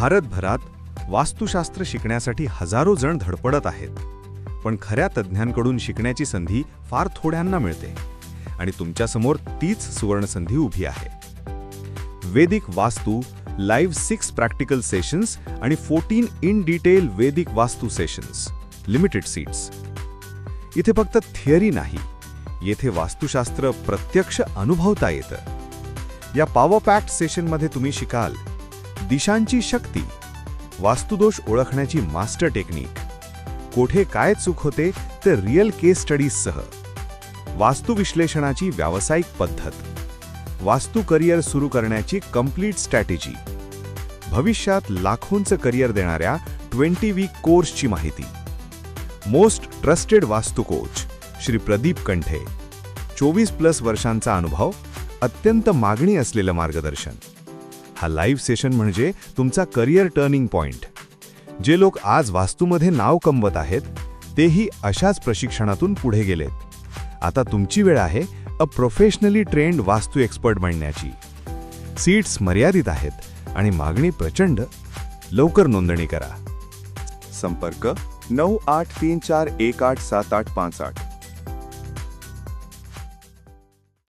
भारतभरात वास्तुशास्त्र शिकण्यासाठी हजारो जण धडपडत आहेत, पण खऱ्या तज्ज्ञांकडून शिकण्याची संधी फार थोड्यांना मिळते आणि तुमच्यासमोर तीच सुवर्णसंधी उभी आहे. वेदिक वास्तू लाईव्ह 6 प्रॅक्टिकल सेशन्स आणि 14 इन डिटेल वेदिक वास्तू सेशन्स, लिमिटेड सीट्स. इथे फक्त थिअरी नाही, येथे वास्तुशास्त्र प्रत्यक्ष अनुभवता येतं. या पॉवर पॅक्ड सेशनमध्ये तुम्ही शिकाल दिशांची शक्ती, वास्तुदोष ओळखण्याची मास्टर टेक्निक, कोठे काय चूक होते ते रिअल केस स्टडीजसह, वास्तु विश्लेषणाची व्यावसायिक पद्धत, वास्तु करिअर सुरू करण्याची कंप्लीट स्ट्रॅटेजी, भविष्यात लाखोंचं करिअर देणाऱ्या 20 वीक कोर्सची माहिती. मोस्ट ट्रस्टेड वास्तु कोच श्री प्रदीप कंठे, 24+ वर्षांचा अनुभव, अत्यंत मागणी असलेलं मार्गदर्शन. हा लाईव्ह सेशन म्हणजे तुमचा करिअर टर्निंग पॉइंट. जे लोक आज वास्तूमध्ये नाव कमवत आहेत तेही अशाच प्रशिक्षणातून पुढे गेलेत. आता तुमची वेळ आहे अ प्रोफेशनली ट्रेंड वास्तू एक्सपर्ट बनण्याची. सीट्स मर्यादित आहेत आणि मागणी प्रचंड. लवकर नोंदणी करा. संपर्क 9834187858.